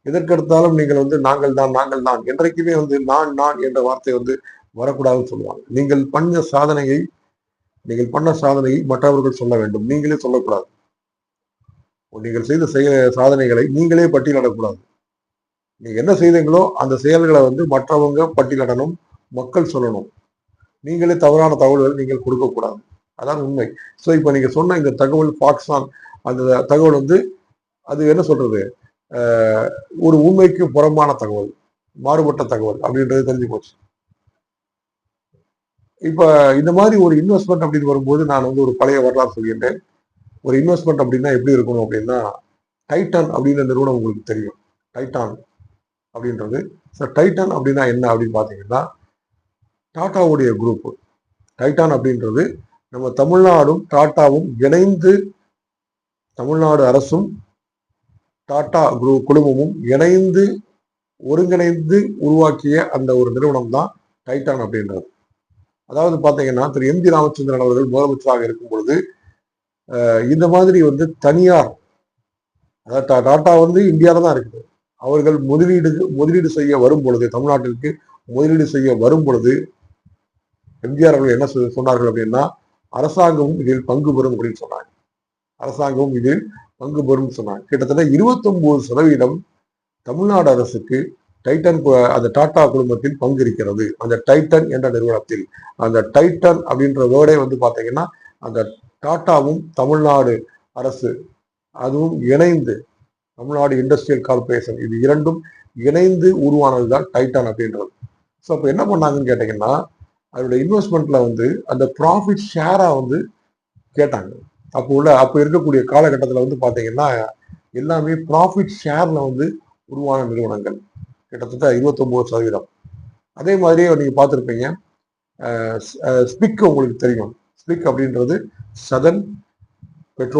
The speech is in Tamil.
எதற்கெடுத்தாலும் நீங்கள் வந்து நாங்கள் தான் நாங்கள் தான் என்றைக்குமே வந்து நான் என்ற வார்த்தை வந்து வரக்கூடாதுன்னு சொல்லுவாங்க. நீங்கள் பண்ண சாதனையை மற்றவர்கள் சொல்ல வேண்டும், நீங்களே சொல்லக்கூடாது. நீங்கள் செய்த சாதனைகளை நீங்களே பட்டியலிடக்கூடாது. நீங்க என்ன செய்தீங்களோ அந்த செயல்களை வந்து மற்றவங்க பட்டியலிடணும், மக்கள் சொல்லணும். நீங்களே தவறான தகவல்கள் நீங்கள் கொடுக்கக்கூடாது. அதான் உண்மை. ஸோ இப்போ நீங்க சொன்ன இந்த தகவல் பாக்ஸான், அந்த தகவல் வந்து அது என்ன சொல்றது, ஒரு உண்மைக்கு புறம்பான தகவல், மாறுபட்ட தகவல் அப்படின்றது தெரிஞ்சு போச்சு. இப்ப இந்த மாதிரி ஒரு இன்வெஸ்ட்மெண்ட் அப்படின்னு வரும்போது நான் வந்து ஒரு பழைய வரலாறு சொல்கின்றேன். ஒரு இன்வெஸ்ட்மெண்ட் அப்படின்னா எப்படி இருக்கணும் அப்படின்னா, டைட்டன் அப்படின்ற நிறுவனம் உங்களுக்கு தெரியும். டைட்டான் அப்படின்றது. டைட்டன் அப்படின்னா என்ன அப்படின்னு பார்த்தீங்கன்னா, டாட்டாவுடைய குரூப். டைட்டான் அப்படின்றது நம்ம தமிழ்நாடும் டாட்டாவும் இணைந்து, தமிழ்நாடு அரசும் டாடா குழுமமும் இணைந்து ஒருங்கிணைந்து உருவாக்கிய அந்த ஒரு நிறுவனம் தான் டைட்டான் அப்படின்றது. அதாவது பாத்தீங்கன்னா திரு எம் ஜி ராமச்சந்திரன் அவர்கள் முதலமைச்சராக இருக்கும் பொழுது இந்த மாதிரி வந்து தனியார், அதாவது டாடா வந்து இந்தியாவில தான் இருக்குது, அவர்கள் முதலீடு செய்ய வரும் பொழுது, தமிழ்நாட்டிற்கு முதலீடு செய்ய வரும் பொழுது எம்ஜிஆர் அவர்கள் என்ன சொன்னார்கள் அப்படின்னா, அரசாங்கமும் இதில் பங்கு பெறும் அப்படின்னு சொன்னாங்க. அரசாங்கமும் இதில் பங்கு பெறும் சொன்னாங்க. கிட்டத்தட்ட 29% தமிழ்நாடு அரசுக்கு டைட்டன், அந்த டாடா குழுமத்தில் பங்கு இருக்கிறது. அந்த டைட்டன் என்ற நிறுவனத்தில், அந்த டைட்டன் அப்படின்ற வேர்டே வந்து பாத்தீங்கன்னா அந்த டாட்டாவும் தமிழ்நாடு அரசு அதுவும் இணைந்து, தமிழ்நாடு இண்டஸ்ட்ரியல் கார்பரேஷன், இது இரண்டும் இணைந்து உருவானதுதான் டைட்டன் அப்படின்றது. ஸோ அப்போ என்ன பண்ணாங்கன்னு கேட்டீங்கன்னா, அதோட இன்வெஸ்ட்மெண்ட்ல வந்து அந்த ப்ராஃபிட் ஷேரா வந்து கேட்டாங்க. அப்போ இருக்கக்கூடிய காலகட்டத்தில் வந்து பாத்தீங்கன்னா எல்லாமே ப்ராஃபிட் ஷேர்ல வந்து உருவான நிறுவனங்கள், கிட்டத்தட்ட 29%. அதே மாதிரியே நீங்க பார்த்துருப்பீங்க, ஸ்பிக் உங்களுக்கு தெரியும். ஸ்பிக் அப்படின்றது சதன்